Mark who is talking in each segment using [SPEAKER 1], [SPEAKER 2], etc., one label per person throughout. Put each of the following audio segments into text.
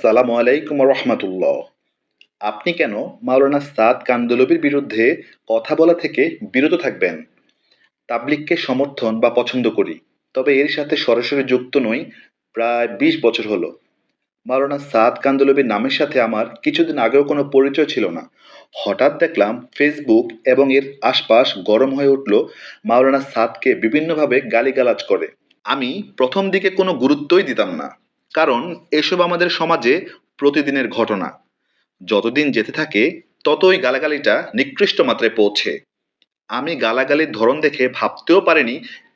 [SPEAKER 1] আসসালামু আলাইকুম রহমতুল্লাহ। আপনি কেন মাওলানা সাদ কান্দলবির বিরুদ্ধে কথা বলা থেকে বিরত থাকবেন? তাবলিগকে সমর্থন বা পছন্দ করি, তবে এর সাথে সরাসরি যুক্ত নই। প্রায় ২০ বছর হলো। মাওলানা সাদ কান্দলবির নামের সাথে আমার কিছুদিন আগেও কোনো পরিচয় ছিল না। হঠাৎ দেখলাম ফেসবুক এবং এর আশপাশ গরম হয়ে উঠল মাওলানা সাদকে বিভিন্নভাবে গালিগালাজ করে। আমি প্রথম দিকে কোনো গুরুত্বই দিতাম না, কারণ এসব আমাদের সমাজে প্রতিদিনের ঘটনা। যতদিন যেতে থাকে ততই গালাগালিটা নিকৃষ্ট মাত্রায় পৌঁছে। আমি গালাগালির ধরন দেখে ভাবতেও পারিনি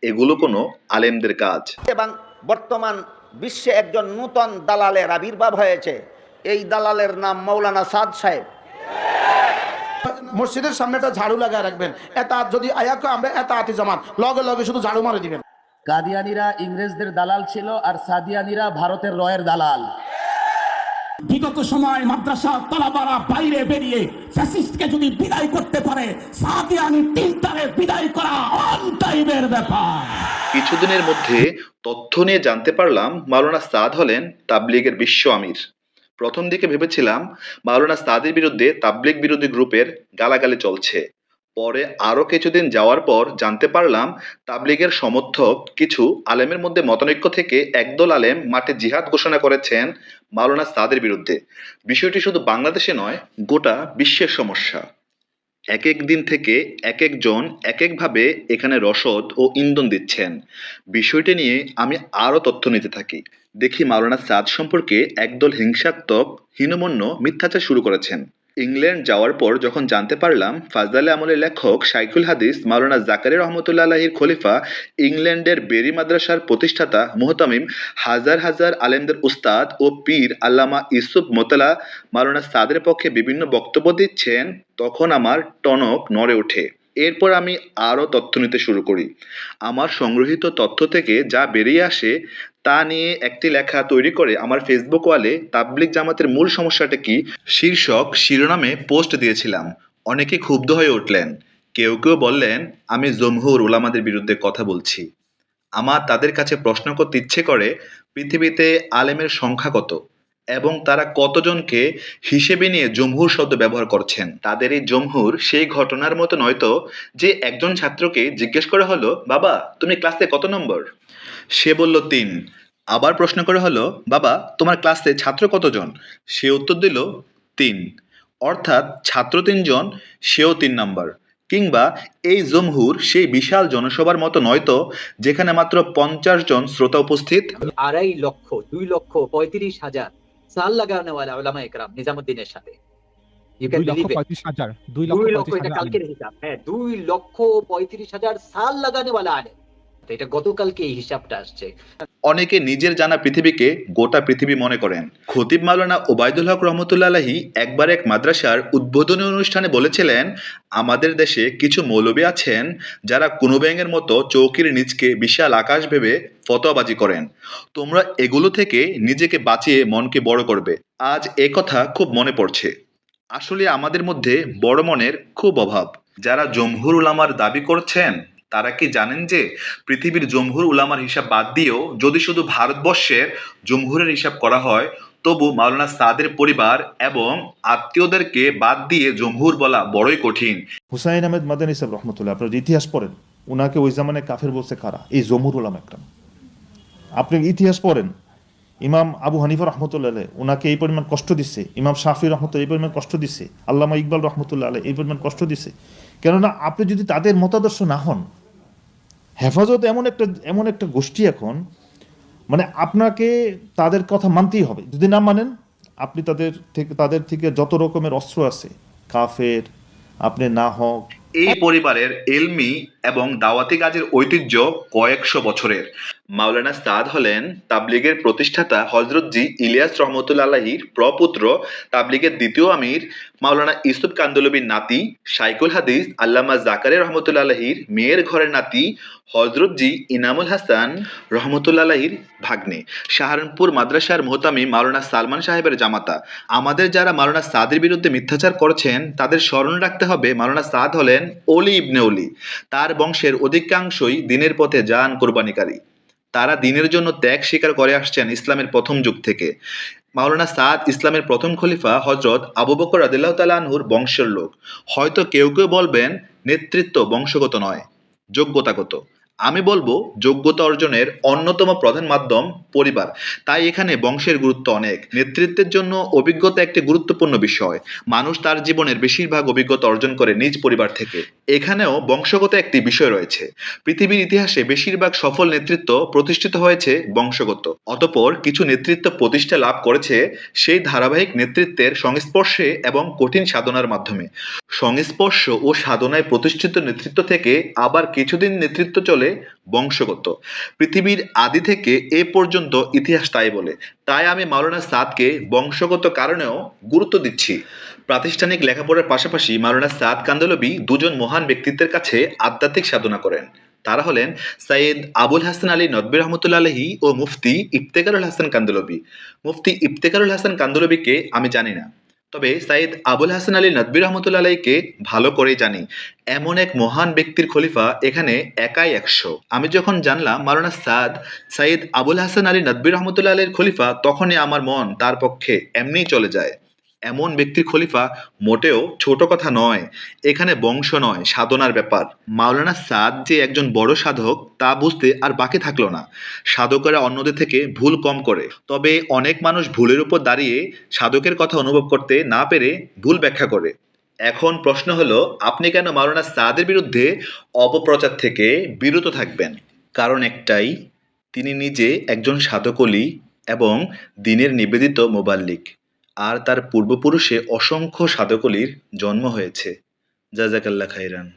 [SPEAKER 1] এগুলো কোনো আলেমদের কাজ।
[SPEAKER 2] এবং বর্তমান বিশ্বে একজন নূতন দালালের আবির্ভাব হয়েছে। এই দালালের নাম মৌলানা সাদ সাহেব।
[SPEAKER 3] মসজিদের সামনে একটা ঝাড়ু লাগায় রাখবেন, এটা যদি আয়াকে আমরা এটা আতি জামাত লগে লগে শুধু ঝাড়ু মারে দিবেন।
[SPEAKER 4] কাদিয়ানীরা ইংরেজদের দালাল ছিল আর সাদিয়ানীরা ভারতের রয়ের দালাল।
[SPEAKER 5] বিগত সময় মাদ্রাসা তালাবারা বাইরে বেরিয়ে ফ্যাসিস্টকে যদি বিদায় করতে পারে, সাদিয়ানি তিনটারে বিদায় করা অন টাইমের ব্যাপার।
[SPEAKER 1] কিছুদিনের মধ্যে তথ্য নিয়ে জানতে পারলাম মাওলানা সাদ হলেন তাবলিগের বিশ্ব আমির। প্রথম দিকে ভেবেছিলাম মাওলানা সাদের বিরুদ্ধে তাবলিগ বিরোধী গ্রুপের গালাগালি চলছে। পরে আরো কিছুদিন যাওয়ার পর জানতে পারলাম তাবলিগের সমর্থক কিছু আলেমের মধ্যে মতানৈক্য থেকে একদল আলেম মাঠে জিহাদ ঘোষণা করেছেন মাওলানা সাদের বিরুদ্ধে। বিষয়টি শুধু বাংলাদেশে নয়, গোটা বিশ্বের সমস্যা। এক এক দিন থেকে এক একজন এক একভাবে এখানে রসদ ও ইন্ধন দিচ্ছেন। বিষয়টি নিয়ে আমি আরও তথ্য নিতে থাকি। দেখি মাওলানা সাদ সম্পর্কে একদল হিংসাত্মক হীনমন্য মিথ্যাচার শুরু করেছেন। ইংল্যান্ড যাওয়ার পর যখন জানতে পারলাম ফাজদালে আমলের লেখক শাইখুল হাদিস মাওলানা জাকারিয়া রহমতুল্লাহ আলাহির খলিফা, ইংল্যান্ডের বেরি মাদ্রাসার প্রতিষ্ঠাতা মুহতামিম, হাজার হাজার আলেমদের উস্তাদ ও পীর আল্লামা ইউসুফ মোতালা মাওলানা সাদের পক্ষে বিভিন্ন বক্তব্য দিচ্ছেন, তখন আমার টনক নড়ে ওঠে। এরপর আমি আরও তথ্য নিতে শুরু করি। আমার সংগৃহীত তথ্য থেকে যা বেরিয়ে আসে তা নিয়ে একটি লেখা তৈরি করে আমার ফেসবুক ওয়ালে তাবলিগ জামাতের মূল সমস্যাটা কি শীর্ষক শিরোনামে পোস্ট দিয়েছিলাম। অনেকে ক্ষুব্ধ হয়ে উঠলেন। কেউ কেউ বললেন আমি জমহুর উলামাদের বিরুদ্ধে কথা বলছি। আমার তাদের কাছে প্রশ্ন করতে ইচ্ছে করে, পৃথিবীতে আলেমের সংখ্যা কত এবং তারা কতজনকে হিসেবে নিয়ে জমহুর শব্দ ব্যবহার করছেন? তাদের এই জমহুর সেই ঘটনার মতো নয়তো যে একজন ছাত্রকে জিজ্ঞেস করা হলো, বাবা তুমি ক্লাসে কত নম্বর? সে বলল ৩। আবার প্রশ্ন করা হলো, বাবা তোমার ক্লাসে ছাত্র কতজন? সে উত্তর দিল ৩। অর্থাৎ ছাত্র ৩ জন, সেও ৩ নাম্বার। কিংবা এই জমহুর সেই বিশাল জনসভার মতো নয়তো যেখানে মাত্র ৫০ জন শ্রোতা উপস্থিত।
[SPEAKER 6] ২.৫ লক্ষ ২,৩৫,০০০ সাল লাগানোওয়ালা উলামা ইকরাম নিজামুদ্দিনের সাথে। You can believe it.
[SPEAKER 7] ২,৩৫,০০০
[SPEAKER 6] ২ লক্ষ, এটা কালকের হিসাব। হ্যাঁ, ২,৩৫,০০০ সাল লাগানোওয়ালা আলেম। এটা গতকালকে এই হিসাবটা আসছে।
[SPEAKER 1] অনেকে নিজের জানা পৃথিবীকে গোটা পৃথিবী মনে করেন। খতিব মাওলানা ওবায়দুল হক রহমতুল্লাহ আলাহি একবার এক মাদ্রাসার উদ্বোধনী অনুষ্ঠানে বলেছিলেন, আমাদের দেশে কিছু মৌলবী আছেন যারা কোনো ব্যাঙের মতো চৌকির নিচকে বিশাল আকাশ ভেবে ফতোয়াবাজি করেন। তোমরা এগুলো থেকে নিজেকে বাঁচিয়ে মনকে বড় করবে। আজ এ কথা খুব মনে পড়ছে। আসলে আমাদের মধ্যে বড় মনের খুব অভাব। যারা জমহুর উলামার দাবি করছেন তারা কি জানেন যে পৃথিবীর জমহুর উলামার হিসাব বাদ দিয়েও যদি শুধু ভারতবর্ষের জমহুরের হিসাব করা হয়, তবু মাওলানা সাদের পরিবার এবং আত্মীয়দেরকে বাদ দিয়ে জমহুর বলা বড়ই কঠিন।
[SPEAKER 8] হুসাইন আহমেদ মাদানী সাহেব রহমতুল্লাহ, আপনার ইতিহাস পড়েন, ওনাকে ওই জামানে কাফের বলছে কারা? এই জমহুর উলামা একরাম। আপনি ইতিহাস পড়েন, ইমাম আবু হানিফা রহমতুল্লাহ আলাইহি ওনাকে এই পরিমাণ কষ্ট দিচ্ছে, ইমাম শাফি রহমতুল্লাহ এই পরিমাণ কষ্ট দিচ্ছে, আল্লামা ইকবাল রহমতুল্লাহ আলাইহি এই পরিমাণ কষ্ট দিচ্ছে। কেননা আপনি যদি তাদের মতাদর্শ না হন, হেফাজত এমন একটা গোষ্ঠী এখন, মানে আপনাকে তাদের কথা মানতেই হবে। যদি না মানেন, আপনি তাদের থেকে যত রকমের অস্ত্র আছে, কাফের আপনি না হক।
[SPEAKER 1] এই পরিবারের এলমি এবং দাওয়াতি কাজের ঐতিহ্য কয়েকশো বছরের। মাওলানা সাদ হলেন তাবলিগের প্রতিষ্ঠাতা হযরত জি ইলিয়াস রহমতুল্লাহ আলাহির প্রপুত্র, তাবলিগের দ্বিতীয় আমির মাওলানা ইউসুফ কান্দলবির নাতি, শাইখুল হাদিস আল্লামা জাকারিয়া রহমতুল্লাহ আলাহির মেয়ের ঘরের নাতি, হযরত জি ইনামুল হাসান রহমতুল্লাহ আলাহির ভাগ্নে, সাহারানপুর মাদ্রাসার মুহতামিম মাওলানা সালমান সাহেবের জামাতা। আমাদের যারা মাওলানা সাদের বিরুদ্ধে মিথ্যাচার করছেন তাদের স্মরণ রাখতে হবে, মাওলানা সাদ হলেন অলি ইবনে অলি। তার বংশের অধিকাংশই দিনের পথে জান কোরবানিকারী। তারা দিনের জন্য ত্যাগ স্বীকার করে আসছেন ইসলামের প্রথম যুগ থেকে। মাওলানা সাদ ইসলামের প্রথম খলিফা হজরত আবু বকর রাদিয়াল্লাহু তাআলা আনহুর বংশের লোক। হয়তো কেউ কেউ বলবেন নেতৃত্ব বংশগত নয়, যোগ্যতাগত। আমি বলবো যোগ্যতা অর্জনের অন্যতম প্রধান মাধ্যম পরিবার। তাই এখানে বংশের গুরুত্ব অনেক। নেতৃত্বের জন্য অভিজ্ঞতা একটি গুরুত্বপূর্ণ বিষয়। মানুষ তার জীবনের বেশিরভাগ অভিজ্ঞতা অর্জন করে নিজ পরিবার থেকে। এখানেও বংশগত একটি বিষয় রয়েছে। পৃথিবীর ইতিহাসে বেশিরভাগ সফল নেতৃত্ব প্রতিষ্ঠিত হয়েছে বংশগত। অতঃপর কিছু নেতৃত্ব প্রতিষ্ঠা লাভ করেছে সেই ধারাবাহিক নেতৃত্বের সংস্পর্শে এবং কঠিন সাধনার মাধ্যমে। সংস্পর্শ ও সাধনায় প্রতিষ্ঠিত নেতৃত্ব থেকে আবার কিছুদিন নেতৃত্ব চলে বংশগত। পৃথিবীর আদি থেকে এ পর্যন্ত ইতিহাস তাই বলে। তাই আমি মাওলানা সাদকে বংশগত কারণেও গুরুত্ব দিচ্ছি। প্রাতিষ্ঠানিক লেখাপড়ার পাশাপাশি মাওলানা সাদ কান্ধলভি দুজন মহান ব্যক্তিত্বের কাছে আধ্যাত্মিক সাধনা করেন। তারা হলেন সৈয়দ আবুল হাসান আলী নদভী রহমতুল্লাহ আলাইহি ও মুফতি ইফতেখারুল হাসান কান্ধলভি। মুফতি ইফতেখারুল হাসান কান্ধলভিকে আমি জানি না, তবে সৈয়দ আবুল হাসান আলী নদভী রহমতুল্লাহ আলাইহিকে ভালো করেই জানি। এমন এক মহান ব্যক্তির খলিফা এখানে একাই 100। আমি যখন জানলাম মাওলানা সাদ সৈয়দ আবুল হাসান আলী নদভী রহমতুল্লাহ আলাইহির খলিফা, তখনই আমার মন তার পক্ষে এমনিই চলে যায়। এমন ব্যক্তির খলিফা মোটেও ছোট কথা নয়। এখানে বংশ নয়, সাধনার ব্যাপার। মাওলানা সাদ যে একজন বড় সাধক তা বুঝতে আর বাকি থাকলো না। সাধকেরা অন্যদের থেকে ভুল কম করে, তবে অনেক মানুষ ভুলের উপর দাঁড়িয়ে সাধকের কথা অনুভব করতে না পেরে ভুল ব্যাখ্যা করে। এখন প্রশ্ন হলো, আপনি কেন মাওলানা সাদের বিরুদ্ধে অপপ্রচার থেকে বিরত থাকবেন? কারণ একটাই, তিনি নিজে একজন সাধকলি এবং দ্বীনের নিবেদিত মুবাল্লিগ, আর তার পূর্বপুরুষে অসংখ্য সাধকলির জন্ম হয়েছে। জাযাকাল্লাহ খাইরান।